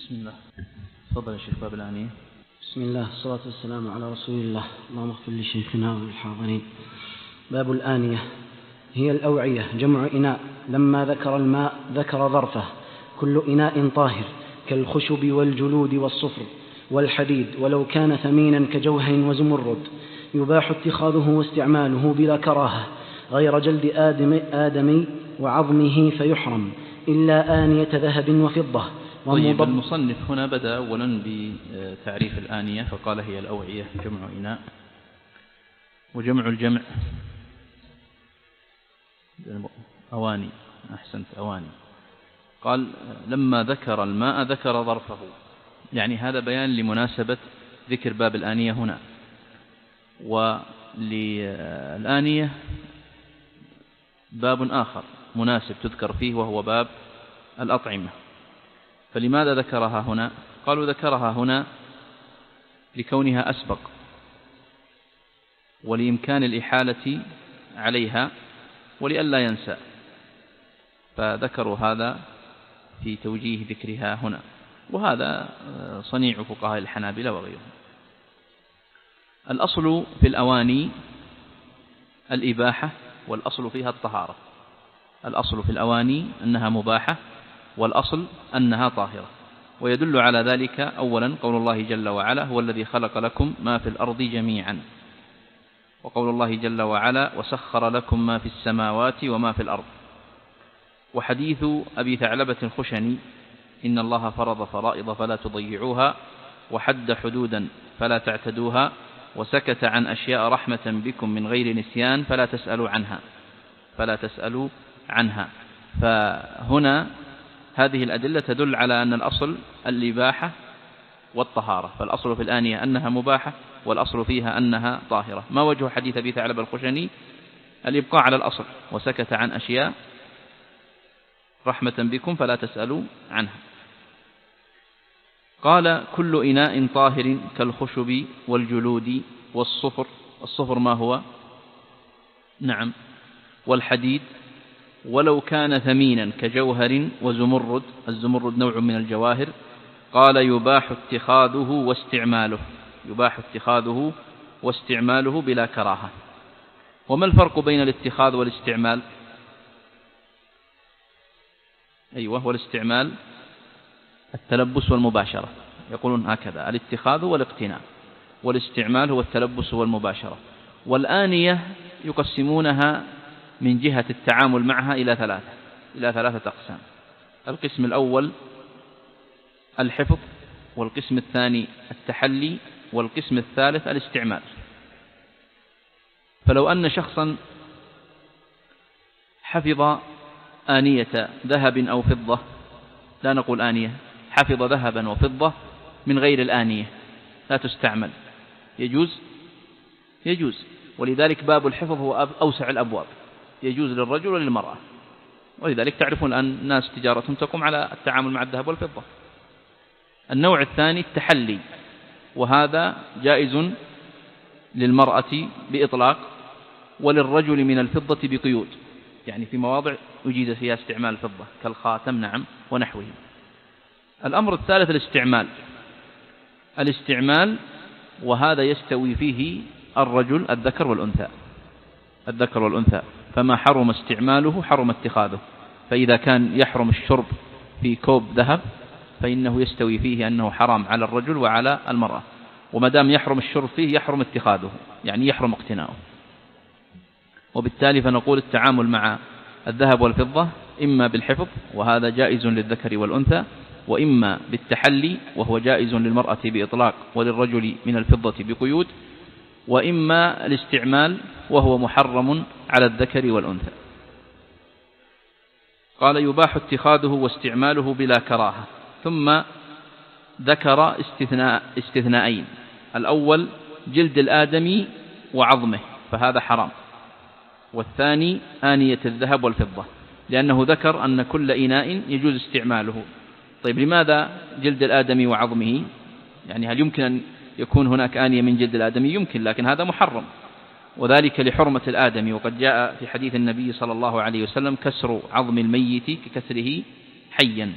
بسم الله. تفضل يا شيخ. باب الآنية. بسم الله، الصلاة والسلام على رسول الله. اللهم اغفر لشيخنا وللحاضرين. باب الآنية هي الأوعية جمع إناء. لما ذكر الماء ذكر ظرفه. كل إناء طاهر كالخشب والجلود والصفر والحديد ولو كان ثمينا كجوهر وزمرد، يباح اتخاذه واستعماله بلا كراهة غير جلد آدمي وعظمه فيحرم، إلا آنية ذهب وفضة. طيب، المصنف هنا بدأ أولا بتعريف الآنية فقال هي الأوعية جمع إناء، وجمع الجمع أواني. أحسنت، أواني. قال لما ذكر الماء ذكر ظرفه، يعني هذا بيان لمناسبة ذكر باب الآنية هنا. وللآنية باب آخر مناسب تذكر فيه وهو باب الأطعمة. فلماذا ذكرها هنا؟ قالوا ذكرها هنا لكونها أسبق ولإمكان الإحالة عليها ولئلا ينسى، فذكروا هذا في توجيه ذكرها هنا، وهذا صنيع فقهاء الحنابلة وغيرهم. الأصل في الأواني الإباحة والأصل فيها الطهارة. الأصل في الأواني أنها مباحة والأصل أنها طاهرة، ويدل على ذلك أولا قول الله جل وعلا هو الذي خلق لكم ما في الأرض جميعا، وقول الله جل وعلا وسخر لكم ما في السماوات وما في الأرض، وحديث أبي ثعلبة الخشني إن الله فرض فرائض فلا تضيعوها وحد حدودا فلا تعتدوها وسكت عن أشياء رحمة بكم من غير نسيان فلا تسألوا عنها. فهنا هذه الأدلة تدل على أن الأصل الإباحة والطهارة، فالأصل في الآنية أنها مباحة والأصل فيها أنها طاهرة. ما وجه حديث أبي ثعلبة الخشني؟ الإبقاء على الأصل، وسكت عن أشياء رحمة بكم فلا تسألوا عنها. قال كل إناء طاهر كالخشب والجلود والصفر. الصفر ما هو؟ نعم، والحديد ولو كان ثمينا كجوهر وزمرد. الزمرد نوع من الجواهر. قال يباح اتخاذه واستعماله بلا كراهة. وما الفرق بين الاتخاذ والاستعمال؟ والاستعمال التلبس والمباشرة، يقولون هكذا: الاتخاذ والاقتناء، والاستعمال هو التلبس والمباشرة. والآنية يقسمونها من جهة التعامل معها إلى ثلاثة أقسام. القسم الأول الحفظ، والقسم الثاني التحلي، والقسم الثالث الاستعمال. فلو أن شخصا حفظ آنية ذهب أو فضة، لا نقول آنية، حفظ ذهبا وفضة من غير الآنية لا تستعمل، يجوز. ولذلك باب الحفظ هو أوسع الأبواب، يجوز للرجل وللمرأة. ولذلك تعرفون أن الناس تجارتهم تقوم على التعامل مع الذهب والفضة. النوع الثاني التحلي، وهذا جائز للمرأة بإطلاق وللرجل من الفضة بقيود، يعني في مواضع يجيز فيها استعمال الفضة كالخاتم نعم ونحوه. الأمر الثالث الاستعمال، وهذا يستوي فيه الرجل الذكر والأنثى، فما حرم استعماله حرم اتخاذه. فإذا كان يحرم الشرب في كوب ذهب فإنه يستوي فيه أنه حرام على الرجل وعلى المرأة، وما دام يحرم الشرب فيه يحرم اتخاذه، يعني يحرم اقتناؤه. وبالتالي فنقول التعامل مع الذهب والفضة إما بالحفظ وهذا جائز للذكر والأنثى، وإما بالتحلي وهو جائز للمرأة بإطلاق وللرجل من الفضة بقيود، وإما الاستعمال وهو محرم على الذكر والأنثى. قال يباح اتخاذه واستعماله بلا كراهة. ثم ذكر استثناءين: الأول جلد الآدمي وعظمه فهذا حرام، والثاني آنية الذهب والفضة، لأنه ذكر أن كل إناء يجوز استعماله. طيب لماذا جلد الآدمي وعظمه؟ يعني هل يمكن أن يكون هناك آنية من جلد الآدمي؟ يمكن، لكن هذا محرم، وذلك لحرمة الآدمي. وقد جاء في حديث النبي صلى الله عليه وسلم كسر عظم الميت ككسره حيا.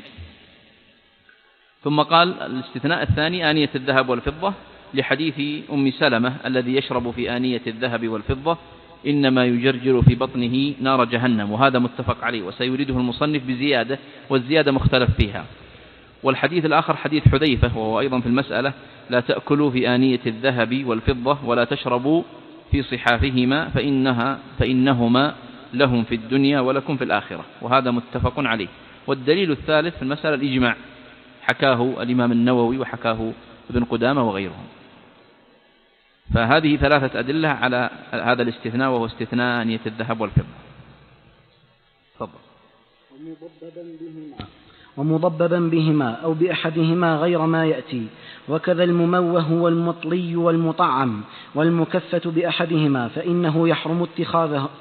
ثم قال الاستثناء الثاني آنية الذهب والفضة لحديث أم سلمة الذي يشرب في آنية الذهب والفضة إنما يجرجر في بطنه نار جهنم، وهذا متفق عليه، وسيريده المصنف بزيادة، والزيادة مختلف فيها. والحديث الآخر حديث حذيفة وهو أيضا في المسألة: لا تأكلوا في آنية الذهب والفضة ولا تشربوا في صحافهما فإنهما لهم في الدنيا ولكم في الآخرة، وهذا متفق عليه. والدليل الثالث في المسألة الإجماع، حكاه الإمام النووي وحكاه ابن قدامة وغيرهم. فهذه ثلاثة أدلة على هذا الاستثناء، وهو استثناء آنية الذهب والفضة. تفضل. ومضببا بهما أو بأحدهما غير ما يأتي، وكذا المموه والمطلي والمطعم والمكفة بأحدهما، فإنه يحرم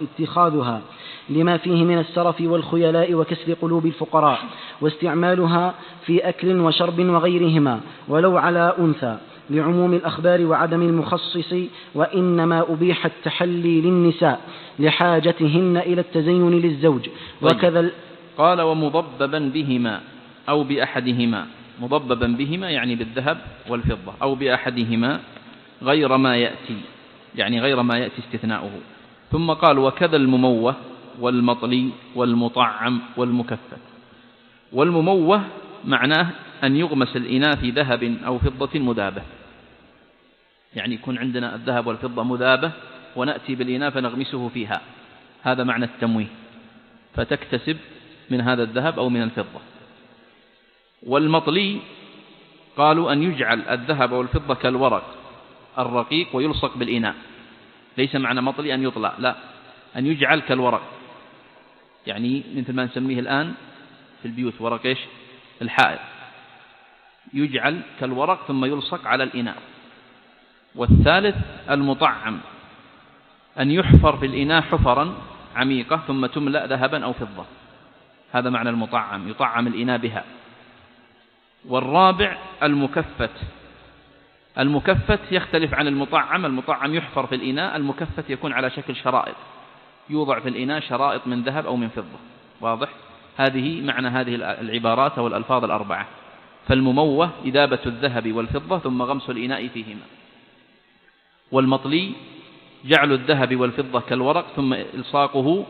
اتخاذها لما فيه من السرف والخيلاء وكسر قلوب الفقراء، واستعمالها في أكل وشرب وغيرهما ولو على أنثى، لعموم الأخبار وعدم المخصص، وإنما أبيح التحلي للنساء لحاجتهن إلى التزين للزوج. وكذا قال ومضببا بهما أو بأحدهما، مضببا بهما يعني بالذهب والفضة، أو بأحدهما غير ما يأتي، يعني غير ما يأتي استثناؤه. ثم قال وكذا المموه والمطلي والمطعم والمكفة. والمموه معناه أن يغمس الإناء في ذهب أو فضة مذابة، يعني يكون عندنا الذهب والفضة مذابة ونأتي بالإناء فنغمسه فيها، هذا معنى التمويه، فتكتسب من هذا الذهب أو من الفضة. والمطلي قالوا أن يجعل الذهب والفضة كالورق الرقيق ويلصق بالإناء، ليس معنى مطلي أن يطلع، لا، أن يجعل كالورق، يعني مثل ما نسميه الآن في البيوت ورق إيش؟ الحائط، يجعل كالورق ثم يلصق على الإناء. والثالث المطعم، أن يحفر في الإناء حفرا عميقة ثم تملأ ذهبا أو فضة، هذا معنى المطعم، يطعم الإناء بها. والرابع المكفت. المكفت يختلف عن المطعم، المطعم يحفر في الإناء، المكفت يكون على شكل شرائط، يوضع في الإناء شرائط من ذهب أو من فضة، واضح؟ هذه معنى هذه العبارات أو الألفاظ الأربعة. فالمموه إذابة الذهب والفضة ثم غمس الإناء فيهما. والمطلي جعل الذهب والفضة كالورق ثم إلصاقه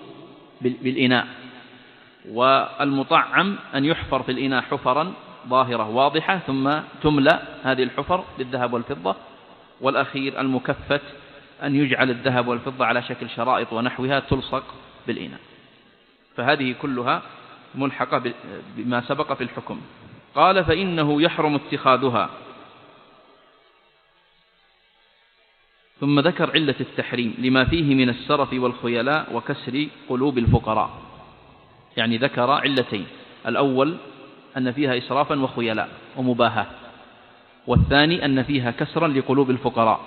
بالإناء. والمطعم أن يحفر في الإناء حفرا ظاهرة واضحة ثم تملأ هذه الحفر بالذهب والفضة. والأخير المكفت، أن يجعل الذهب والفضة على شكل شرائط ونحوها تلصق بالإناء. فهذه كلها ملحقة بما سبق في الحكم. قال فإنه يحرم اتخاذها، ثم ذكر علة التحريم لما فيه من السرف والخيلاء وكسر قلوب الفقراء، يعني ذكر علتين: الأول أن فيها إسرافا وخيلاء ومباهاة، والثاني أن فيها كسرا لقلوب الفقراء.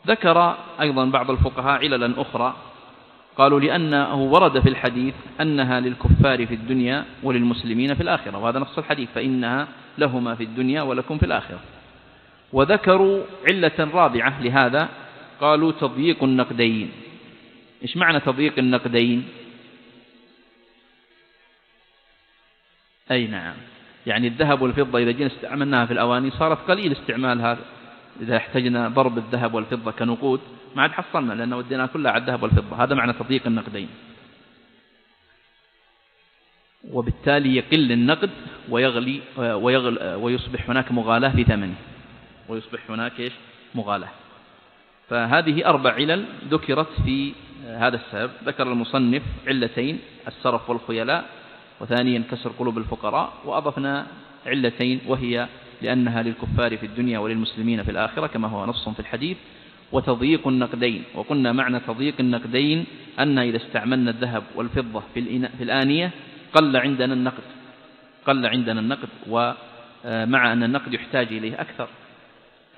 ذكر أيضا بعض الفقهاء عللا أخرى، قالوا لأنه ورد في الحديث أنها للكفار في الدنيا وللمسلمين في الآخرة، وهذا نص الحديث: فإنها لهما في الدنيا ولكم في الآخرة. وذكروا علة رابعة لهذا، قالوا تضييق النقدين. إيش معنى تضييق النقدين؟ أي نعم، يعني الذهب والفضة إذا جينا استعملناها في الأواني صارت قليل استعمالها، إذا احتجنا ضرب الذهب والفضة كنقود ما عاد حصلنا لأنه ودينا كلها على الذهب والفضة، هذا معنى تضييق النقدين. وبالتالي يقل النقد ويغلي ويصبح هناك مغالاة في ثمنه، ويصبح هناك إيش؟ مغالاة. فهذه 4 علل ذكرت في هذا السبب. ذكر المصنف علتين: السرف والخيلاء، وثانيا كسر قلوب الفقراء، وأضفنا علتين وهي لأنها للكفار في الدنيا وللمسلمين في الآخرة كما هو نص في الحديث، وتضييق النقدين. وقلنا معنى تضييق النقدين أن إذا استعملنا الذهب والفضة في الآنية قل عندنا النقد، ومع أن النقد يحتاج إليه أكثر.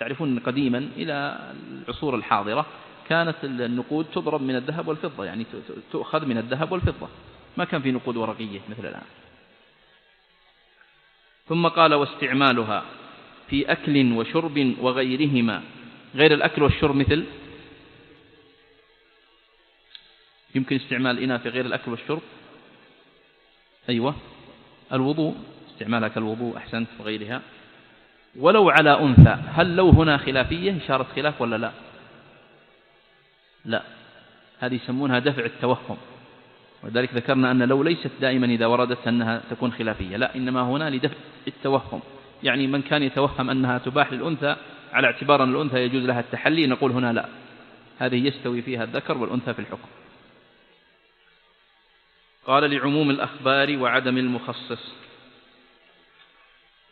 تعرفون قديما إلى العصور الحاضرة كانت النقود تضرب من الذهب والفضة، يعني تؤخذ من الذهب والفضة، ما كان في نقود ورقية مثل الآن. ثم قال واستعمالها في أكل وشرب وغيرهما. غير الأكل والشرب مثل يمكن استعمال الإناء في غير الأكل والشرب. أيوة، الوضوء استعمالها كالوضوء أحسنت وغيرها. ولو على أنثى، هل لو هنا خلافية إشارة خلاف ولا لا؟ لا، هذه يسمونها دفع التوهم، ولذلك ذكرنا أن لو ليست دائما إذا وردت أنها تكون خلافية، لا، إنما هنا لدفع التوهم. يعني من كان يتوهم أنها تباح للأنثى على اعتبار أن الأنثى يجوز لها التحلي، نقول هنا لا، هذه يستوي فيها الذكر والأنثى في الحكم. قال لعموم الأخبار وعدم المخصص،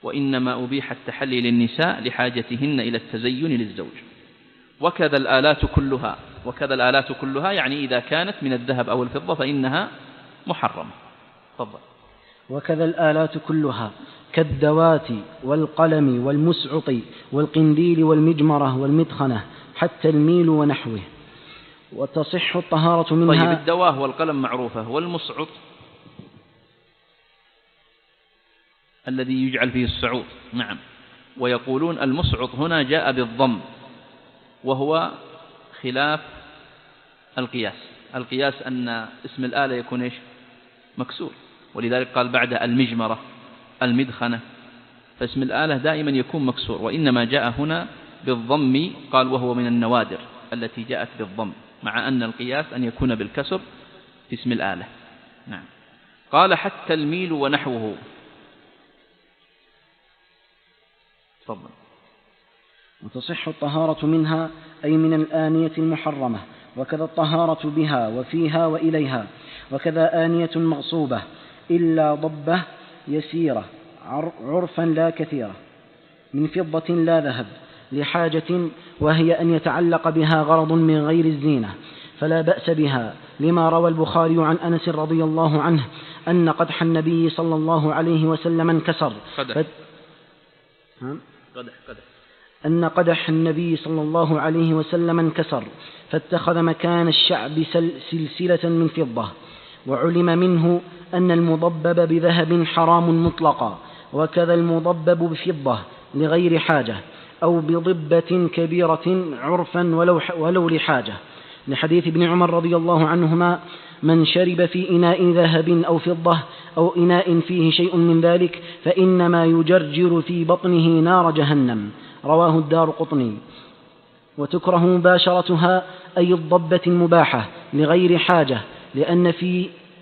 وإنما أبيح التحلي للنساء لحاجتهن إلى التزين للزوج. وكذا الآلات كلها يعني إذا كانت من الذهب أو الفضة فإنها محرمة. تفضل. وكذا الآلات كلها كالدوات والقلم والمسعط والقنديل والمجمرة والمدخنة حتى الميل ونحوه، وتصح الطهارة منها. طيب، الدواه والقلم معروفة، والمسعط الذي يجعل فيه السعوط، نعم. ويقولون المسعط هنا جاء بالضم، وهو خلاف القياس أن اسم الآلة يكون إيش؟ مكسور، ولذلك قال بعد المجمرة المدخنة، فاسم الآلة دائما يكون مكسور، وإنما جاء هنا بالضم، قال وهو من النوادر التي جاءت بالضم، مع أن القياس أن يكون بالكسر في اسم الآلة. نعم. قال حتى الميل ونحوه. تفضل. وتصح الطهارة منها أي من الآنية المحرمة، وكذا الطهارة بها وفيها وإليها، وكذا آنية مغصوبة إلا ضبة يسيرة عرفا لا كثيرة من فضة لا ذهب لحاجة، وهي أن يتعلق بها غرض من غير الزينة، فلا بأس بها، لما روى البخاري عن أنس رضي الله عنه أن قدح النبي صلى الله عليه وسلم انكسر. أن قدح النبي صلى الله عليه وسلم انكسر فاتخذ مكان الشعب سلسلة من فضة، وعلم منه أن المضبب بذهب حرام مطلقا، وكذا المضبب بفضة لغير حاجة أو بضبة كبيرة عرفا ولو لحاجة، لحديث ابن عمر رضي الله عنهما: من شرب في إناء ذهب أو فضة أو إناء فيه شيء من ذلك فإنما يجرجر في بطنه نار جهنم، رواه الدارقطني. وتكره مباشرتها أي الضبة المباحة لغير حاجة،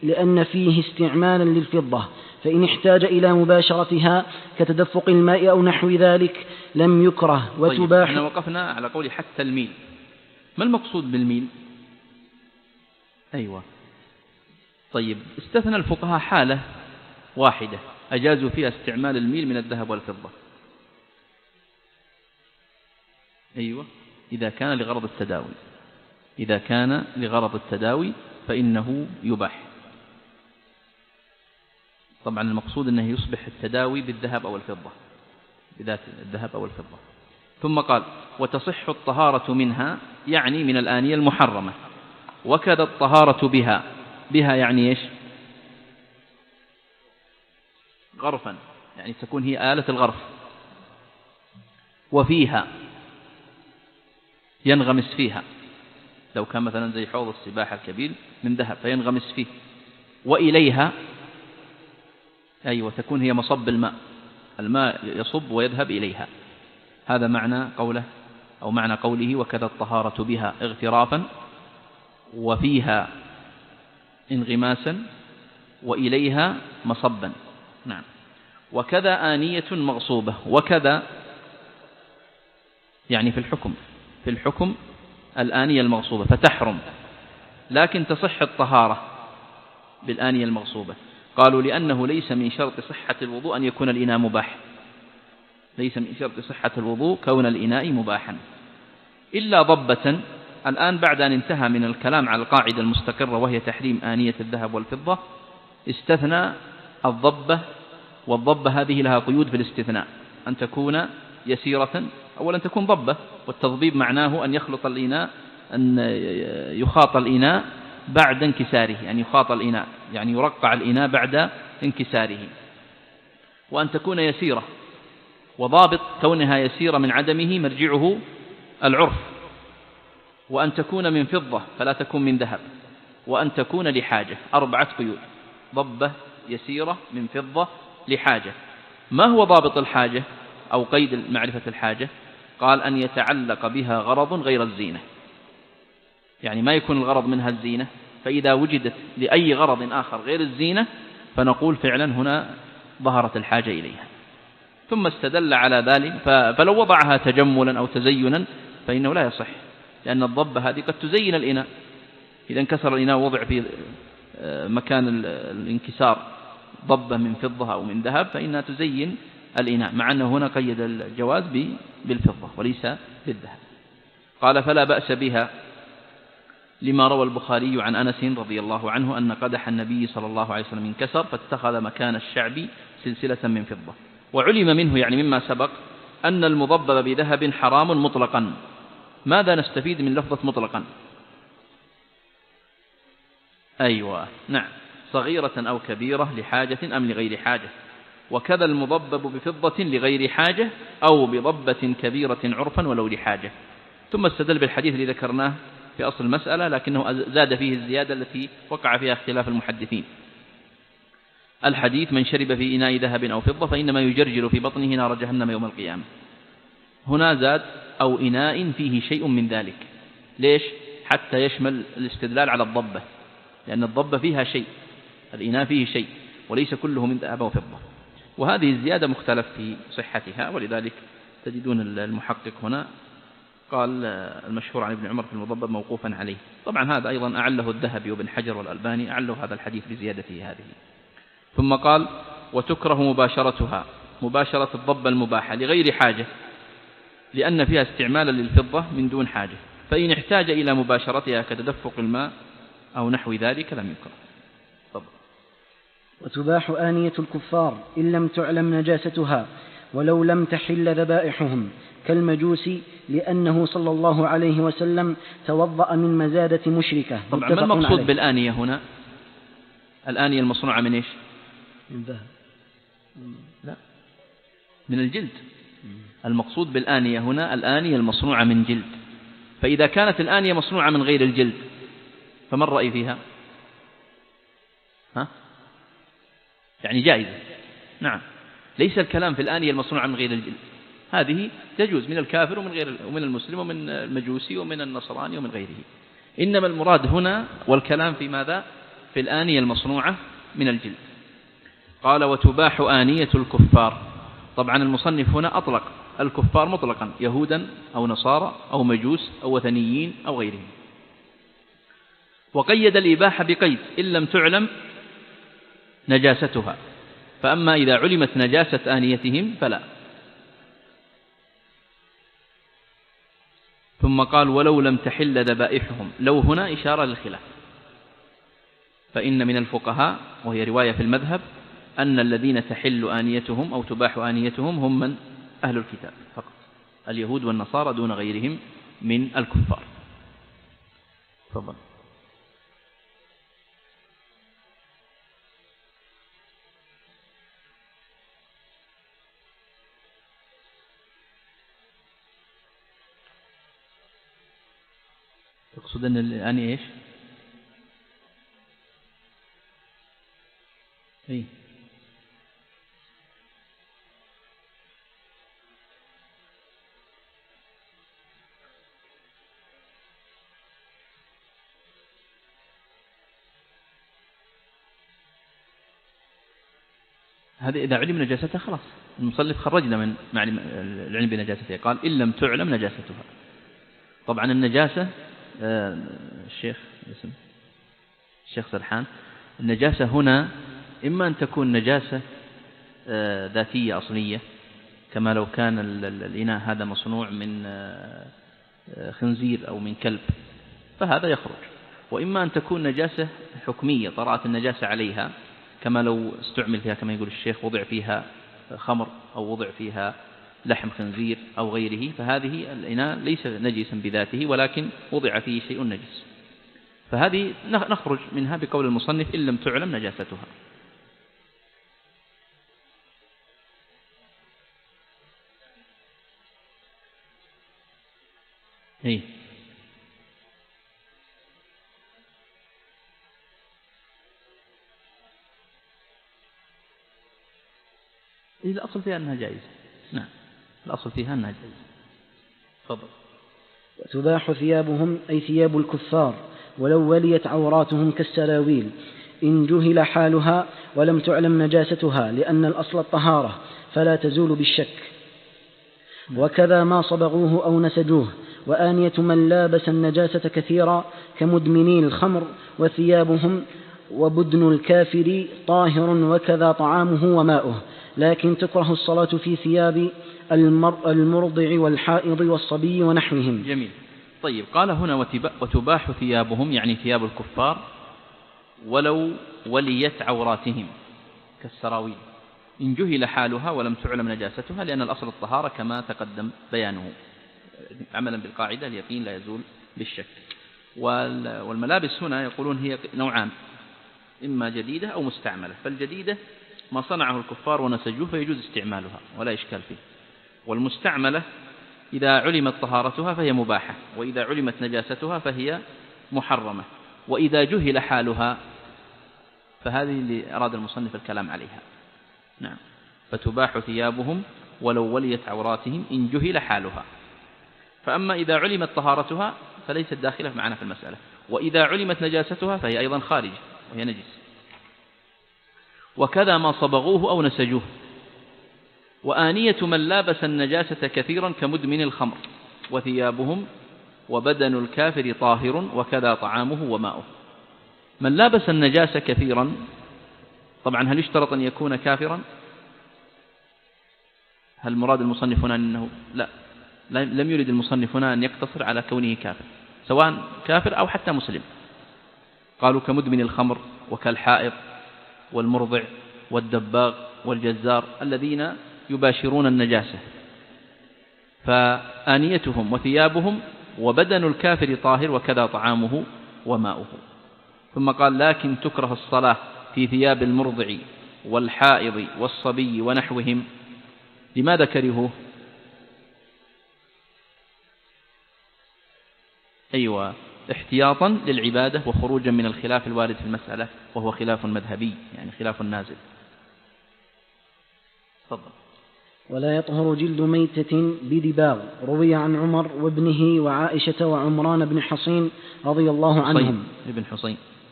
لأن فيه استعمالا للفضة، فإن احتاج إلى مباشرتها كتدفق الماء أو نحو ذلك لم يكره وتباح. طيب، احنا وقفنا على قول حتى الميل، ما المقصود بالميل؟ أيوة. طيب، استثنى الفقهاء حالة واحدة أجازوا فيها استعمال الميل من الذهب والفضة. أيوة، إذا كان لغرض التداوي فإنه يباح. طبعا المقصود أنه يصبح التداوي بالذهب أو الفضة، بذات الذهب أو الفضة. ثم قال: وتصح الطهارة منها، يعني من الآنية المحرمة، وكذا الطهارة بها يعني إيش؟ غرفا، يعني تكون هي آلة الغرف. وفيها ينغمس فيها، لو كان مثلا زي حوض السباحة الكبير من ذهب فينغمس فيه. وإليها، أيوة، تكون هي مصب الماء يصب ويذهب إليها. هذا معنى قوله، أو معنى قوله: وكذا الطهارة بها اغترافا، وفيها انغماسا، وإليها مصبا. نعم. وكذا آنية مغصوبة، وكذا يعني في الحكم الآنية المغصوبة فتحرم، لكن تصح الطهارة بالآنية المغصوبة. قالوا: لأنه ليس من شرط صحة الوضوء أن يكون الإناء مباح، ليس من شرط صحة الوضوء كون الإناء مباحا إلا ضبة. الآن بعد أن انتهى من الكلام على القاعدة المستقرة وهي تحريم آنية الذهب والفضة، استثنى الضبة، والضبة هذه لها قيود في الاستثناء: أن تكون يسيرة، أولا تكون ضبة، والتضبيب معناه أن يخلط الإناء، أن يخاط الإناء بعد انكساره، يعني يخاط الإناء يعني يرقع الإناء بعد انكساره. وأن تكون يسيرة، وضابط كونها يسيرة من عدمه مرجعه العرف. وأن تكون من فضة فلا تكون من ذهب. وأن تكون لحاجة. 4 قيود: ضبة، يسيرة، من فضة، لحاجة. ما هو ضابط الحاجة أو قيد معرفة الحاجة؟ قال أن يتعلق بها غرض غير الزينة، يعني ما يكون الغرض منها الزينة، فإذا وجدت لأي غرض آخر غير الزينة فنقول فعلا هنا ظهرت الحاجة إليها. ثم استدل على ذلك، فلو وضعها تجملا أو تزينا فإنه لا يصح، لأن الضبة هذه قد تزين الإناء، إذا انكسر الإناء وضع في مكان الانكسار ضبة من فضة أو من ذهب فإنها تزين الإناء، مع أنه هنا قيد الجواز بالفضة وليس بالذهب. قال فلا بأس بها لما روى البخاري عن أنس رضي الله عنه أن قدح النبي صلى الله عليه وسلم انكسر فاتخذ مكان الشعب سلسلة من فضة. وعلم منه يعني مما سبق أن المضبب بذهب حرام مطلقا. ماذا نستفيد من لفظة مطلقا؟ أيوة نعم، صغيرة أو كبيرة لحاجة أم لغير حاجة. وكذا المضبب بفضة لغير حاجة أو بضبة كبيرة عرفا ولو لحاجة. ثم استدل بالحديث الذي ذكرناه في أصل المسألة، لكنه زاد فيه الزيادة التي وقع فيها اختلاف المحدثين. الحديث من شرب في إناء ذهب أو فضة فإنما يجرجر في بطنه نار جهنم يوم القيامة. هنا زاد أو إناء فيه شيء من ذلك. ليش؟ حتى يشمل الاستدلال على الضبة، لأن الضبة فيها شيء، الإناء فيه شيء وليس كله من ذهب وفضة. وهذه الزيادة مختلف في صحتها، ولذلك تجدون المحقق هنا قال المشهور عن ابن عمر في المضبب موقوفا عليه. طبعا هذا أيضا أعله الذهبي وابن حجر والألباني أعله هذا الحديث بزيادته هذه. ثم قال وتكره مباشرتها، مباشرة الضبة المباحة لغير حاجة، لأن فيها استعمالا للفضة من دون حاجة، فإن احتاج إلى مباشرتها كتدفق الماء أو نحو ذلك لم يكره. وتباح آنية الكفار إن لم تعلم نجاستها ولو لم تحل ذبائحهم كالمجوس، لأنه صلى الله عليه وسلم توضأ من مزادة مشركة. طبعا ما المقصود بالآنية هنا؟ الآنية المصنوعة من إيش؟ من ذهب. لا، من الجلد. المقصود بالآنية هنا الآنية المصنوعة من جلد. فإذا كانت الآنية مصنوعة من غير الجلد فما الرأي فيها؟ يعني جائزة. نعم، ليس الكلام في الآنية المصنوعة من غير الجلد، هذه تجوز من الكافر ومن المسلم ومن المجوسي ومن النصراني ومن غيره. إنما المراد هنا والكلام في ماذا؟ في الآنية المصنوعة من الجلد. قال وتباح آنية الكفار. طبعا المصنف هنا أطلق الكفار مطلقا، يهودا أو نصارى أو مجوس أو وثنيين أو غيرهم، وقيد الإباحة بقيد إن لم تعلم نجاستها، فأما إذا علمت نجاسة آنيتهم فلا. ثم قال ولو لم تحل ذبائحهم، لو هنا إشارة للخلاف، فإن من الفقهاء وهي رواية في المذهب أن الذين تحل آنيتهم أو تباح آنيتهم هم من أهل الكتاب فقط، اليهود والنصارى دون غيرهم من الكفار. تفضل. تقصد أن الآنية إيش؟ إيه؟ هذه إذا علم نجاستها خلاص، المصنف خرجنا من العلم بنجاستها، قال إن لم تعلم نجاستها. طبعا النجاسة الشيخ سرحان، النجاسة هنا إما أن تكون نجاسة ذاتية أصلية كما لو كان الإناء هذا مصنوع من خنزير أو من كلب فهذا يخرج، وإما أن تكون نجاسة حكمية طرأت النجاسة عليها كما لو استعمل فيها كما يقول الشيخ وضع فيها خمر أو وضع فيها لحم خنزير أو غيره، فهذه الإناء ليس نجسا بذاته ولكن وضع فيه شيء نجس، فهذه نخرج منها بقول المصنف إن لم تعلم نجاستها. إيه؟ الأصل فيها أنها جائزة. نعم، الأصل فيها أنها جائزة. تفضل. وتباح ثيابهم أي ثياب الكفار ولو وليت عوراتهم كالسراويل إن جهل حالها ولم تعلم نجاستها، لأن الأصل الطهارة فلا تزول بالشك. وكذا ما صبغوه أو نسجوه. وآنية من لابس النجاسة كثيرا كمدمني الخمر. وثيابهم وبدن الكافر طاهر، وكذا طعامه وماؤه، لكن تكره الصلاة في ثياب المرضع والحائض والصبي ونحوهم. جميل. طيب، قال هنا وتباح ثيابهم، يعني ثياب الكفار، ولو وليت عوراتهم كالسراويل إن جهل حالها ولم تعلم نجاستها، لأن الأصل الطهارة كما تقدم بيانه، عملا بالقاعدة اليقين لا يزول بالشك. والملابس هنا يقولون هي نوعان، إما جديدة أو مستعملة. فالجديدة ما صنعه الكفار ونسجوه فيجوز استعمالها ولا إشكال فيه، والمستعملة إذا علمت طهارتها فهي مباحة، وإذا علمت نجاستها فهي محرمة، وإذا جهل حالها فهذه اللي أراد المصنف الكلام عليها. نعم، فتباح ثيابهم ولو وليت عوراتهم إن جهل حالها. فأما إذا علمت طهارتها فليست داخلة معنا في المسألة، وإذا علمت نجاستها فهي أيضا خارجة وهي نجس. وكذا ما صبغوه أو نسجوه. وآنية من لابس النجاسة كثيرا كمدمن الخمر. وثيابهم وبدن الكافر طاهر، وكذا طعامه وماؤه. من لابس النجاسة كثيرا، طبعا هل يشترط أن يكون كافرا؟ هل مراد المصنف هنا أنه لا، لم يرد المصنف هنا أن يقتصر على كونه كافر، سواء كافر أو حتى مسلم. قالوا كمدمن الخمر وكالحائض والمرضع والدباغ والجزار الذين يباشرون النجاسة. فآنيتهم وثيابهم وبدن الكافر طاهر، وكذا طعامه وماؤه. ثم قال لكن تكره الصلاة في ثياب المرضع والحائض والصبي ونحوهم. لماذا كرهوه؟ أيوة، احتياطا للعبادة وخروجا من الخلاف الوارد في المسألة، وهو خلاف مذهبي، يعني خلاف نازل. تفضل. ولا يطهر جلد ميتة بدباغ. روي عن عمر وابنه وعائشة وعمران بن حصين رضي الله عنهم.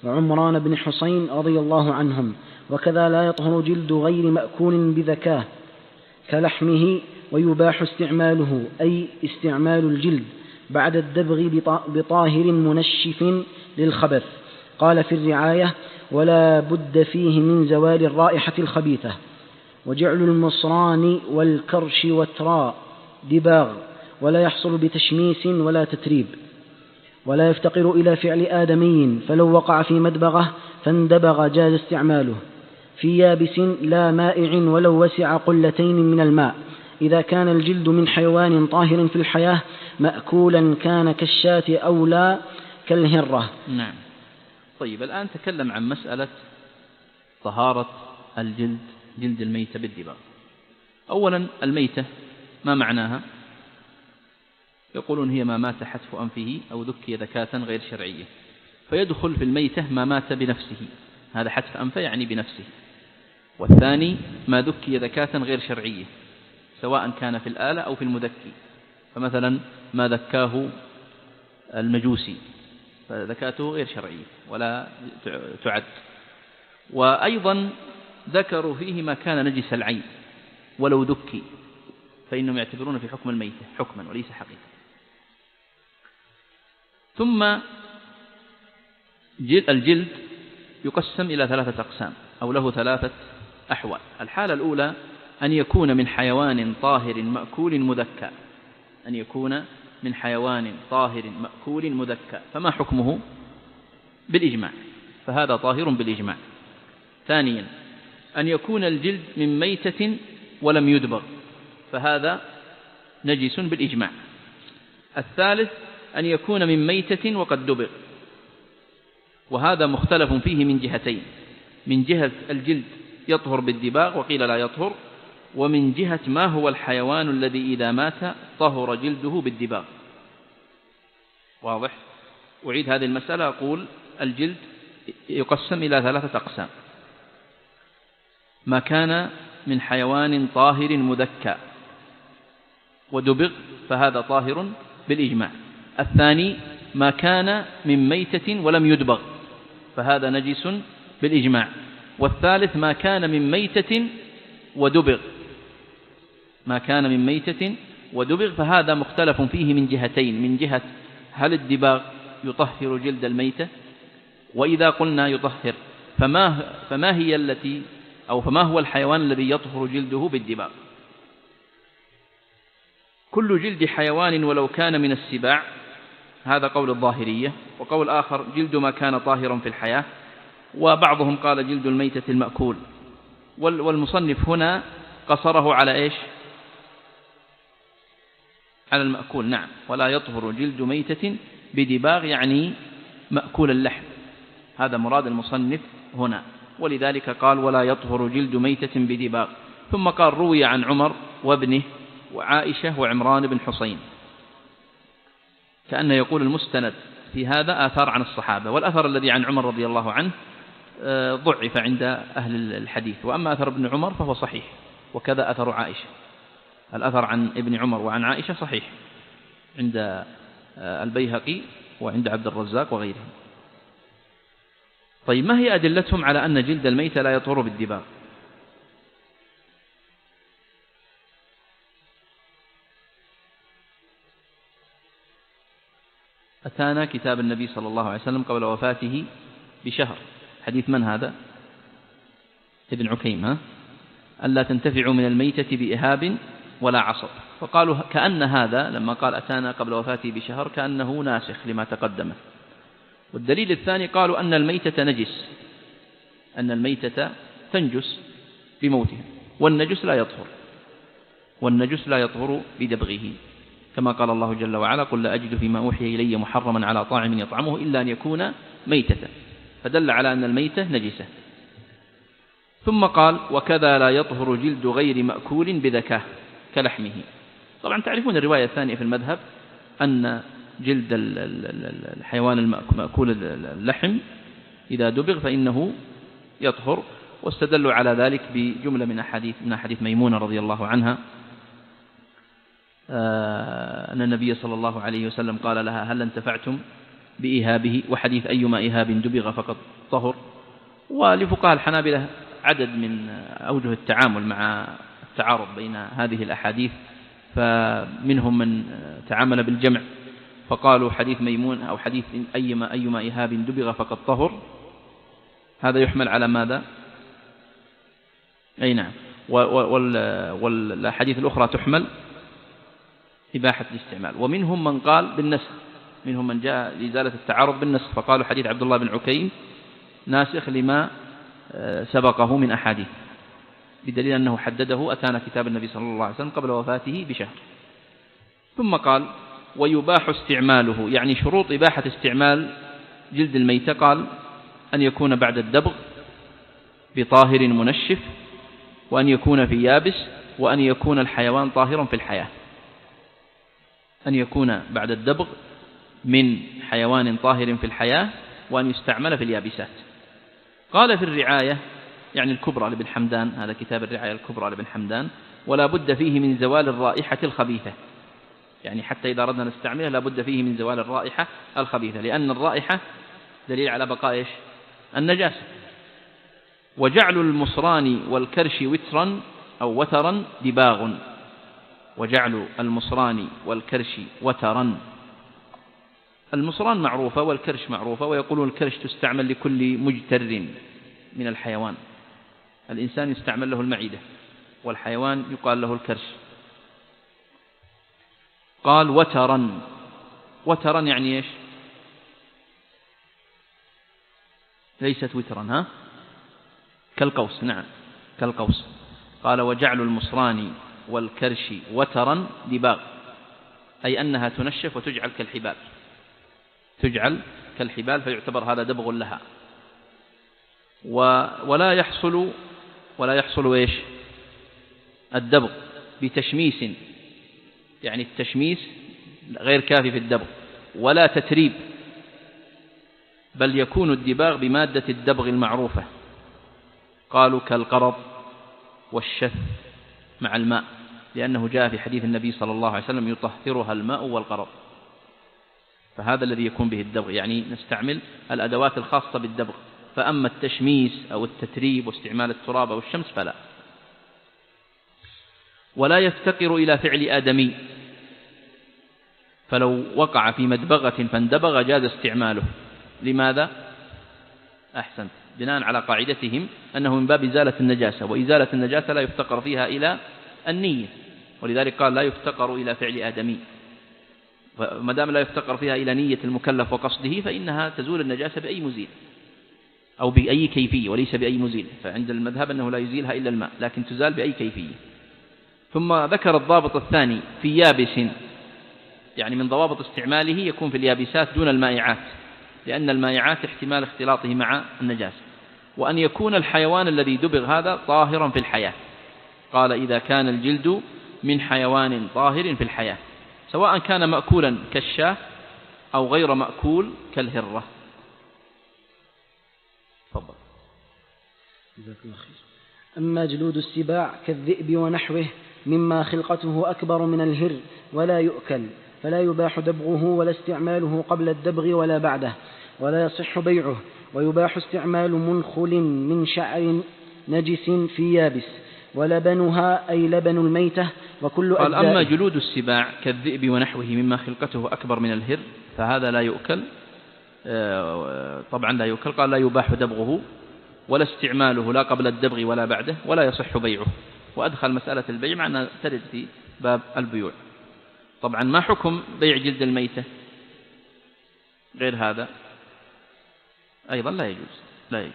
وعمران بن حصين رضي الله عنهم. وكذا لا يطهر جلد غير مأكول بذكاه كلحمه، ويباح استعماله أي استعمال الجلد بعد الدبغ بطاهر منشف للخبث. قال في الرعاية ولا بد فيه من زوال الرائحة الخبيثة. وجعل المصران والكرش وتراء دباغ، ولا يحصل بتشميس ولا تتريب، ولا يفتقر إلى فعل آدمي، فلو وقع في مدبغه فاندبغ جاز استعماله في يابس لا مائع ولو وسع قلتين من الماء، إذا كان الجلد من حيوان طاهر في الحياة مأكولا كان كالشاة أو لا كالهرة. نعم. طيب، الآن تكلم عن مسألة طهارة الجلد، جلد الميتة بالدباغ. أولا، الميتة ما معناها؟ يقولون هي ما مات حتف أنفه أو ذكي ذكاة غير شرعية، فيدخل في الميتة ما مات بنفسه، هذا حتف أنفه يعني بنفسه. والثاني ما ذكي ذكاة غير شرعية، سواء كان في الآلة أو في المذكي، فمثلا ما ذكاه المجوسي فذكاته غير شرعية ولا تعد. وأيضا ذكروا فيه ما كان نجس العين ولو ذكي، فإنهم يعتبرون في حكم الميتة حكما وليس حقيقة. ثم الجلد يقسم إلى 3 أقسام، أو له 3 أحوال. الحالة الأولى أن يكون من حيوان طاهر مأكول مذكى، أن يكون من حيوان طاهر مأكول مذكى، فما حكمه؟ بالإجماع، فهذا طاهر بالإجماع. ثانيا أن يكون الجلد من ميتة ولم يدبغ، فهذا نجس بالإجماع. الثالث أن يكون من ميتة وقد دبغ، وهذا مختلف فيه من جهتين: من جهة الجلد يطهر بالدباغ وقيل لا يطهر، ومن جهة ما هو الحيوان الذي إذا مات طهر جلده بالدباغ. واضح؟ أعيد هذه المسألة، أقول الجلد يقسم إلى 3 أقسام: ما كان من حيوان طاهر مذكى ودبغ فهذا طاهر بالإجماع. الثاني ما كان من ميتة ولم يدبغ فهذا نجس بالإجماع. والثالث ما كان من ميتة ودبغ، ما كان من ميتة ودبغ فهذا مختلف فيه من جهتين: من جهة هل الدباغ يطهر جلد الميتة، وإذا قلنا يطهر فما هي التي أو فما هو الحيوان الذي يطهر جلده بالدباغ؟ كل جلد حيوان ولو كان من السباع، هذا قول الظاهرية. وقول آخر جلد ما كان طاهرا في الحياة، وبعضهم قال جلد الميتة المأكول. والمصنف هنا قصره على إيش؟ على المأكول. نعم، ولا يطهر جلد ميتة بدباغ يعني مأكول اللحم، هذا مراد المصنف هنا، ولذلك قال ولا يطهر جلد ميتة بدباغ. ثم قال روي عن عمر وابنه وعائشة وعمران بن حسين، كأنه يقول المستند في هذا آثار عن الصحابة. والأثر الذي عن عمر رضي الله عنه ضعف عند أهل الحديث، وأما أثر ابن عمر فهو صحيح، وكذا أثر عائشة. الأثر عن ابن عمر وعن عائشة صحيح عند البيهقي وعند عبد الرزاق وغيرهم. طيب، ما هي أدلتهم على أن جلد الميت لا يطهر بالدباغ؟ أتانا كتاب النبي صلى الله عليه وسلم قبل وفاته بشهر. حديث من هذا؟ ابن عكيم، ألا تنتفعوا من الميتة بإهاب ولا عصب. فقالوا كأن هذا لما قال أتانا قبل وفاته بشهر كأنه ناسخ لما تقدم. والدليل الثاني قالوا أن الميتة نجس، أن الميتة تنجس بموتها، والنجس لا يطهر بدبغه، كما قال الله جل وعلا قل لا أجد فيما أوحي إلي محرما على طاعم يطعمه إلا أن يكون ميتة، فدل على أن الميتة نجسة. ثم قال وكذا لا يطهر جلد غير مأكول بذكاه كلحمه. طبعا تعرفون الرواية الثانية في المذهب أن جلد الحيوان المأكول اللحم إذا دبغ فإنه يطهر، واستدلوا على ذلك بجملة من أحاديث ميمونة رضي الله عنها أن النبي صلى الله عليه وسلم قال لها هل انتفعتم بإهابه، وحديث أيما إهاب دبغ فقد طهر. ولفقهاء الحنابلة عدد من أوجه التعامل مع التعارض بين هذه الأحاديث، فمنهم من تعامل بالجمع فقالوا حديث ميمون أو حديث أيما إهاب دبغ فقد طهر، هذا يحمل على ماذا؟ أي نعم. والحديث الأخرى تحمل إباحة الاستعمال. ومنهم من قال بالنسخ، منهم من جاء لإزالة التعارض بالنسخ، فقالوا حديث عبد الله بن عكيم ناسخ لما سبقه من أحاديث، بدليل أنه حدده أتانا كتاب النبي صلى الله عليه وسلم قبل وفاته بشهر. ثم قال ويباح استعماله، يعني شروط إباحة استعمال جلد الميتة قال أن يكون بعد الدبغ بطاهر منشف، وأن يكون في يابس، وأن يكون الحيوان طاهرا في الحياة. أن يكون بعد الدبغ من حيوان طاهر في الحياة، وأن يستعمل في اليابسات. قال في الرعاية يعني الكبرى لابن حمدان، هذا كتاب الرعاية الكبرى لابن حمدان، ولا بد فيه من زوال الرائحة الخبيثة، يعني حتى إذا أردنا نستعمله لا بد فيه من زوال الرائحة الخبيثة، لأن الرائحة دليل على بقاء النجاسة. وجعل المصران والكرش وترا أو وترا دباغ، وجعل المصران والكرش وترا. المصران معروفة والكرش معروفة، ويقولون الكرش تستعمل لكل مجتر من الحيوان، الإنسان يستعمل له المعدة، والحيوان يقال له الكرش. قال وترا، وترا يعني إيش؟ ليست وترا، كالقوس. نعم كالقوس. قال وجعل المصران والكرش وترا دباغ، أي أنها تنشف وتجعل كالحبال، تجعل كالحبال، فيعتبر هذا دبغ لها. ولا يحصل إيش؟ الدبغ بتشميس، يعني التشميس غير كافي في الدبغ، ولا تتريب، بل يكون الدباغ بمادة الدبغ المعروفة. قالوا كالقرض والشث مع الماء، لأنه جاء في حديث النبي صلى الله عليه وسلم يطهرها الماء والقرض، فهذا الذي يكون به الدبغ، يعني نستعمل الأدوات الخاصة بالدبغ. فأما التشميس أو التتريب واستعمال التراب أو الشمس فلا. ولا يفتقر إلى فعل آدمي، فلو وقع في مدبغة فاندبغ جاز استعماله. لماذا؟ أحسنت، بناء على قاعدتهم أنه من باب إزالة النجاسة، وإزالة النجاسة لا يفتقر فيها إلى النية، ولذلك قال لا يفتقر إلى فعل آدمي. فما دام لا يفتقر فيها إلى نية المكلف وقصده فإنها تزول النجاسة بأي مزيل أو بأي كيفية وليس بأي مزيل، فعند المذهب أنه لا يزيلها إلا الماء، لكن تزال بأي كيفية. ثم ذكر الضابط الثاني في يابس، يعني من ضوابط استعماله يكون في اليابسات دون المائعات، لأن المائعات احتمال اختلاطه مع النجاسة، وأن يكون الحيوان الذي دبغ هذا طاهرا في الحياة. قال إذا كان الجلد من حيوان طاهر في الحياة، سواء كان مأكولا كالشاة أو غير مأكول كالهرة. تفضل. أما جلود السباع كالذئب ونحوه مما خلقته أكبر من الهر ولا يؤكل، فلا يباح دبغه ولا استعماله قبل الدبغ ولا بعده، ولا يصح بيعه. ويباح استعمال منخل من شعر نجس في يابس، ولبنها أي لبن الميتة وكل قال أجزائه. أما جلود السباع كالذئب ونحوه مما خلقته أكبر من الهر فهذا لا يؤكل، طبعا لا يؤكل. قال لا يباح دبغه ولا استعماله لا قبل الدبغ ولا بعده، ولا يصح بيعه. وأدخل مسألة البيع مع أنها ترد في باب البيوع. طبعا ما حكم بيع جلد الميتة غير هذا؟ أيضا لا يجوز.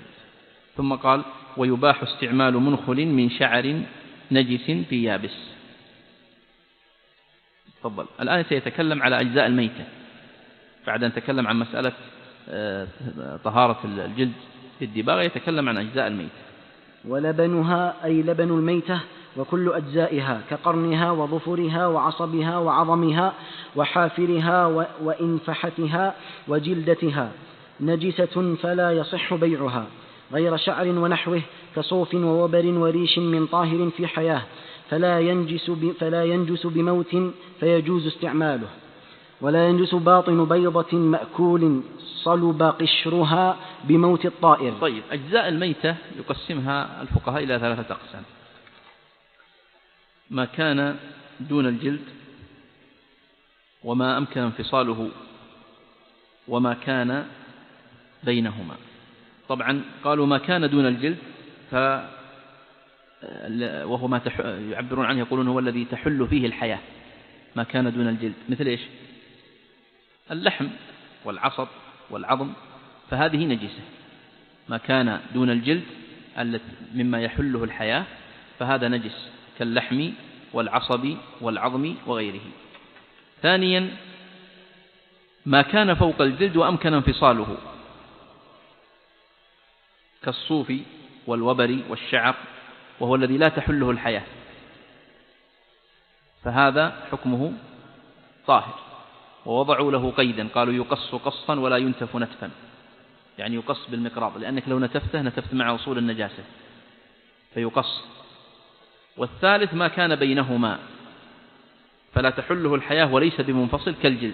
ثم قال ويباح استعمال منخل من شعر نجس في يابس. تفضل. الآن سيتكلم على أجزاء الميتة بعد أن تكلم عن مسألة طهارة الجلد في الدباغ، يتكلم عن أجزاء الميتة. ولبنها أي لبن الميتة وكل أجزائها كقرنها وظفرها وعصبها وعظمها وحافرها وإنفحتها وجلدتها نجسة فلا يصح بيعها، غير شعر ونحوه كصوف ووبر وريش من طاهر في حياة، فلا ينجس بموت فيجوز استعماله. ولا ينجس باطن بيضة مأكول صلب قشرها بموت الطائر. طيب، أجزاء الميتة يقسمها الفقهاء إلى 3 أقسام: ما كان دون الجلد، وما أمكن انفصاله، وما كان بينهما. طبعا قالوا ما كان دون الجلد وهو ما يعبرون عنه، يقولون هو الذي تحل فيه الحياة. ما كان دون الجلد مثل إيش؟ اللحم والعصب والعظم، فهذه نجسة. ما كان دون الجلد مما يحله الحياة فهذا نجس، كاللحم والعصب والعظم وغيره. ثانيا ما كان فوق الجلد وأمكن انفصاله، كالصوف والوبر والشعر، وهو الذي لا تحله الحياة، فهذا حكمه طاهر. ووضعوا له قيدا، قالوا يقص قصا ولا ينتف نتفا، يعني يقص بالمقراض، لأنك لو نتفت مع وصول النجاسة فيقص. والثالث ما كان بينهما فلا تحله الحياة وليس بمنفصل كالجلد.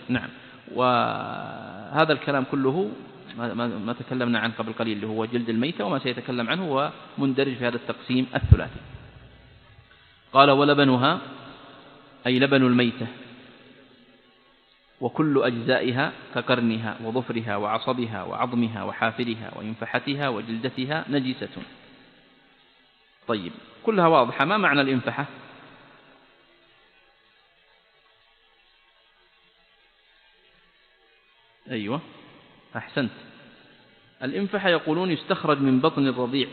نعم. وهذا الكلام كله ما تكلمنا عنه قبل قليل، اللي هو جلد الميتة، وما سيتكلم عنه هو مندرج في هذا التقسيم الثلاثي. قال ولبنها أي لبن الميتة وكل أجزائها كقرنها وظفرها وعصبها وعظمها وحافرها وإنفحتها وجلدتها نجسة. طيب، كلها واضحة. ما معنى الإنفحة؟ أيوة، أحسنت. الإنفحة يقولون يستخرج من بطن الرضيع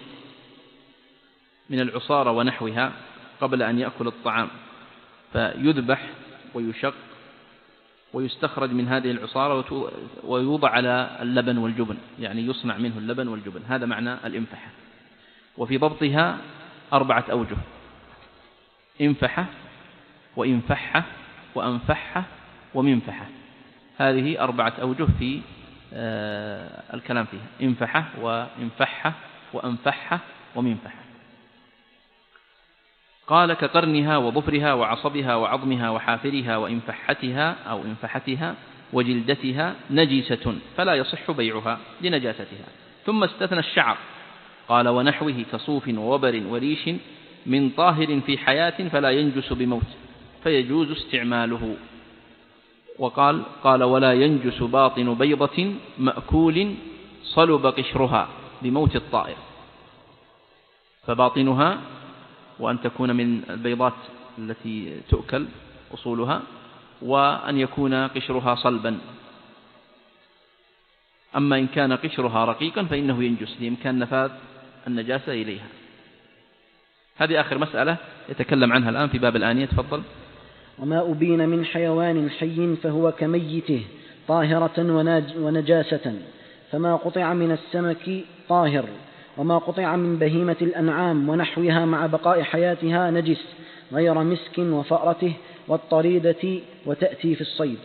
من العصارة ونحوها قبل أن يأكل الطعام، فيذبح ويشق ويستخرج من هذه العصارة ويوضع على اللبن والجبن، يعني يصنع منه اللبن والجبن. هذا معنى الإنفحة. وفي ضبطها 4 أوجه: إنفحة وإنفحة وأنفحة ومنفحة. هذه 4 أوجه في الكلام فيها: إنفحة وإنفحة وأنفحة ومنفحة. قال كقرنها وظفرها وعصبها وعظمها وحافرها وإنفحتها أو إنفحتها وجلدتها نجسة فلا يصح بيعها لنجاستها. ثم استثنى الشعر، قال ونحوه كصوف ووبر وريش من طاهر في حياة فلا ينجس بموت فيجوز استعماله. قال ولا ينجس باطن بيضة مأكول صلب قشرها بموت الطائر، فباطنها وأن تكون من البيضات التي تؤكل أصولها، وأن يكون قشرها صلبا. أما إن كان قشرها رقيقا فإنه ينجس لإمكان نفاذ النجاسة إليها. هذه آخر مسألة يتكلم عنها الآن في باب الآنية. تفضل. وما أبين من حيوان حي فهو كميته طاهرة ونجاسة، فما قطع من السمك طاهر، وما قطع من بهيمة الأنعام ونحوها مع بقاء حياتها نجس غير مسك وفأرته والطريدة وتأتي في الصيد.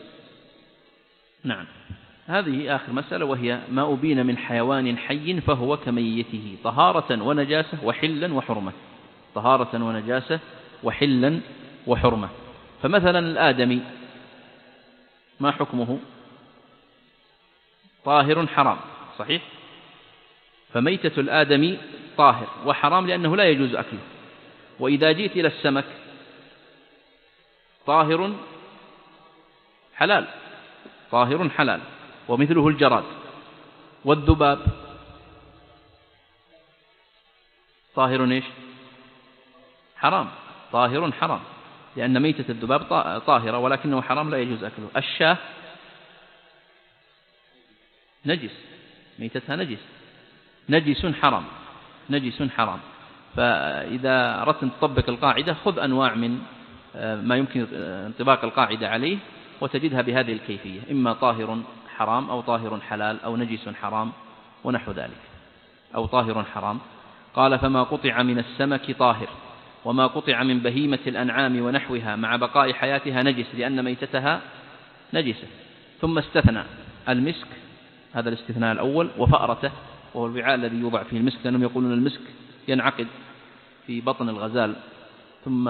نعم، هذه آخر مسألة، وهي ما أبين من حيوان حي فهو كميته طهارة ونجاسة وحلا وحرمة. طهارة ونجاسة وحلا وحرمة. فمثلا الآدمي ما حكمه؟ طاهر حرام، صحيح؟ فميتة الآدمي طاهر وحرام لأنه لا يجوز أكله. وإذا جئت إلى السمك طاهر حلال، طاهر حلال، ومثله الجراد والذباب طاهر إيش؟ حرام، طاهر حرام، لأن ميتة الذباب طاهرة ولكنه حرام لا يجوز أكله. الشاة نجس، ميتتها نجس حرام، نجس حرام. فإذا أردت أن تطبق القاعدة خذ أنواع من ما يمكن انطباق القاعدة عليه وتجدها بهذه الكيفية، إما طاهر حرام أو طاهر حلال أو نجس حرام ونحو ذلك، أو طاهر حرام. قال فما قطع من السمك طاهر، وما قطع من بهيمة الأنعام ونحوها مع بقاء حياتها نجس لأن ميتتها نجسة. ثم استثنى المسك، هذا الاستثناء الأول، وفأرته وهو الوعاء الذي يوضع فيه المسك، لأنهم يقولون المسك ينعقد في بطن الغزال ثم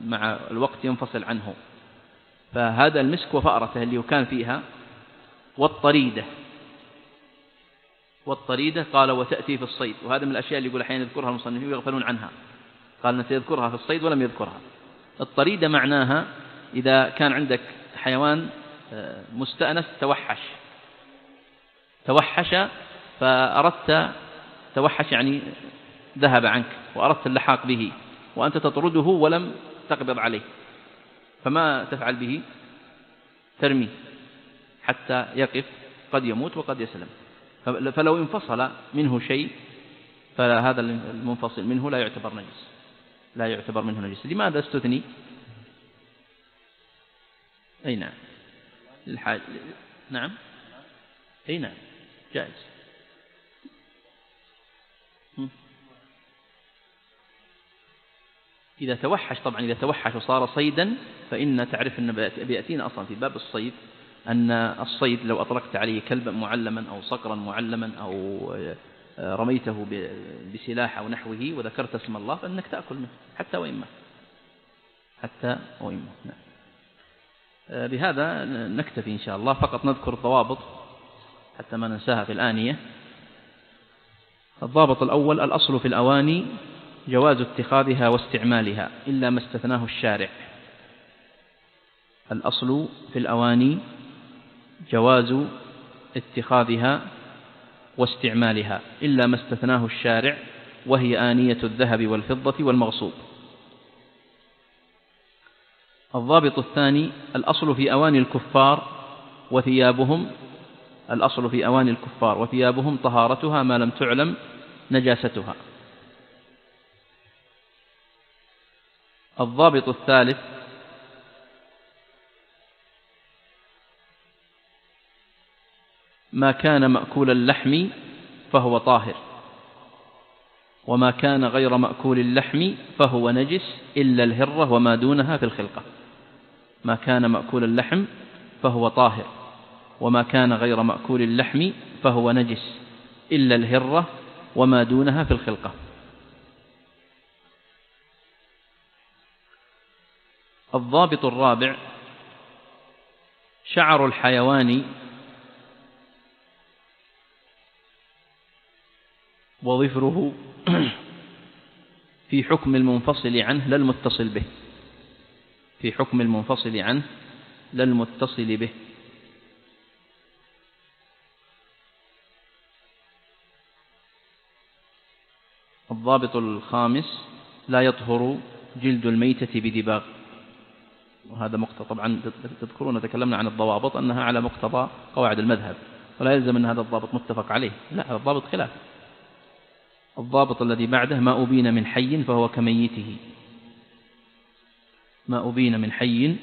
مع الوقت ينفصل عنه، فهذا المسك وفأرته اللي كان فيها. والطريدة قال وتأتي في الصيد، وهذا من الأشياء اللي يقول أحيانا يذكرها المصنفين ويغفلون عنها، قال سيذكرها في الصيد ولم يذكرها. الطريدة معناها إذا كان عندك حيوان مستأنس توحش فأردت، توحش يعني ذهب عنك وأردت اللحاق به وأنت تطرده ولم تقبض عليه، فما تفعل به؟ ترمي حتى يقف، قد يموت وقد يسلم. فلو انفصل منه شيء فهذا المنفصل منه لا يعتبر نجس، لا يعتبر منه نجس. لماذا استثني؟ أي نعم، الحاج نعم، أي نعم، جائز. إذا توحش، طبعا إذا توحش وصار صيدا فإن تعرف أن بيأتينا أصلا في باب الصيد أن الصيد لو أطلقت عليه كلبا معلما أو صقرا معلما أو رميته بسلاح أو نحوه وذكرت اسم الله فإنك تأكل منه حتى وإن مات. نعم. بهذا نكتفي إن شاء الله، فقط نذكر الضوابط حتى ما ننساها في الآنية. الضابط الأول: الأصل في الأواني جواز اتخاذها واستعمالها إلا ما استثناه الشارع. الأصل في الأواني جواز اتخاذها واستعمالها إلا ما استثناه الشارع، وهي آنية الذهب والفضة والمغصوب. الضابط الثاني: الأصل في أواني الكفار وثيابهم، الأصل في أواني الكفار وثيابهم طهارتها ما لم تعلم نجاستها. الضابط الثالث: ما كان مأكول اللحم فهو طاهر، وما كان غير مأكول اللحم فهو نجس إلا الهرة وما دونها في الخلقة. ما كان مأكول اللحم فهو طاهر، وما كان غير مأكول اللحم فهو نجس إلا الهرة وما دونها في الخلقة. الضابط الرابع: شعر الحيوان وظفره في حكم المنفصل عنه لا المتصل به، في حكم المنفصل عنه لا المتصل به. الضابط الخامس: لا يطهر جلد الميتة بدباغ. وهذا مقتضى، طبعا تذكرون تكلمنا عن الضوابط أنها على مقتضى قواعد المذهب، ولا يلزم أن هذا الضابط متفق عليه، لا، هذا الضابط خلاف. الضابط الذي بعده: ما أبين من حي فهو كميته. ما أبين من حي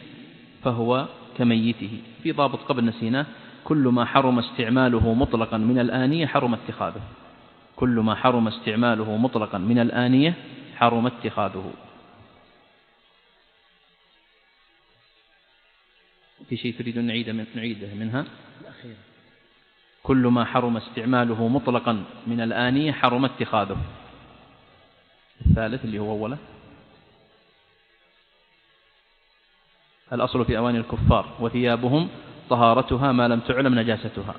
فهو كميته. في ضابط قبل نسيناه: كل ما حرم استعماله مطلقا من الآنية حرم اتخاذه. كل ما حرم استعماله مطلقا من الآنية حرم اتخاذه. في شيء تريد أن نعيده منها؟ الأخيرة: كل ما حرم استعماله مطلقا من الآنية حرم اتخاذه. الثالث اللي هو أوله: الأصل في أواني الكفار وثيابهم طهارتها ما لم تعلم نجاستها.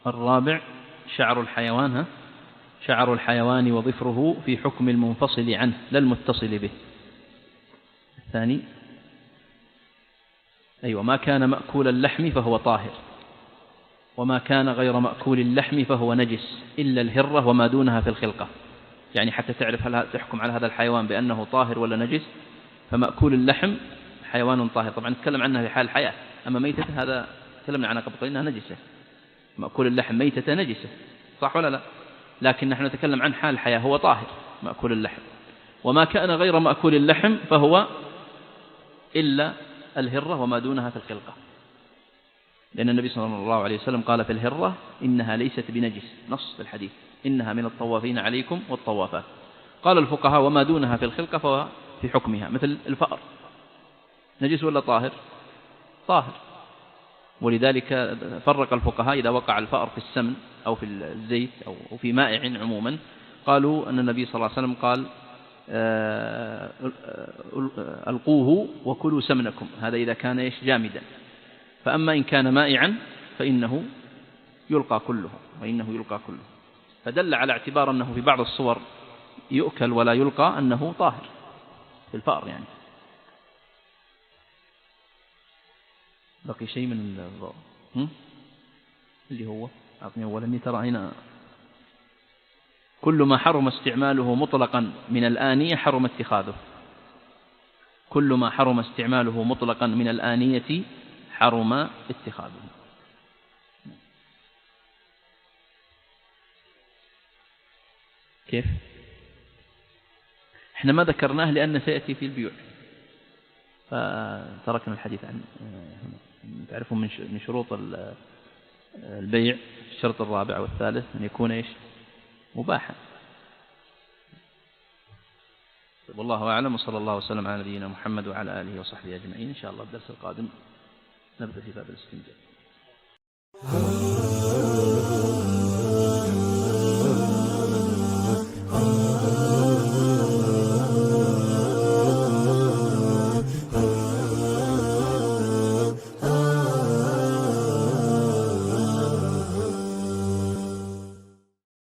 الرابع: شعر الحيوان، شعر الحيوان وظفره في حكم المنفصل عنه لا المتصل به. الثاني: أيوة، ما كان مأكول اللحم فهو طاهر، وما كان غير مأكول اللحم فهو نجس إلا الهرة وما دونها في الخلقة. يعني حتى تعرف هل تحكم على هذا الحيوان بأنه طاهر ولا نجس، فمأكول اللحم حيوان طاهر، طبعا نتكلم عنها في حال الحياة، أما ميتة هذا تكلمنا عنها قبل قليل أنها نجسة. مأكول اللحم ميتة نجسة، صح ولا لا؟ لكن نحن نتكلم عن حال الحياة، هو طاهر مأكول اللحم. وما كان غير مأكول اللحم فهو إلا الهرة وما دونها في الخلقة، لأن النبي صلى الله عليه وسلم قال في الهرة: إنها ليست بنجس، نص في الحديث: إنها من الطوافين عليكم والطوافات. قال الفقهاء: وما دونها في الخلقة فهو في حكمها، مثل الفأر، نجس ولا طاهر؟ طاهر. ولذلك فرق الفقهاء إذا وقع الفأر في السمن أو في الزيت أو في مائع عموما، قالوا أن النبي صلى الله عليه وسلم قال: ألقوه وكلوا سمنكم. هذا إذا كان جامدا. فأما إن كان مائعا فإنه يلقى كله، فدل على اعتبار أنه في بعض الصور يؤكل ولا يلقى أنه طاهر في الفأر. يعني بقي شيء من الضوء اللي هو أعطني أولا، إني ترى هنا: كل ما حرم استعماله مطلقا من الآنية حرم اتخاذه. كل ما حرم استعماله مطلقا من الآنية حرم اتخاذه. كيف؟ احنا ما ذكرناه لأنه سيأتي في البيوع، فتركنا الحديث عن تعرفون من شروط البيع الشرط الرابع والثالث أن يكون مباحا. والله أعلم، وصلى الله وسلم على نبينا محمد وعلى آله وصحبه أجمعين. إن شاء الله الدرس القادم نبدأ في باب الاستنجاء.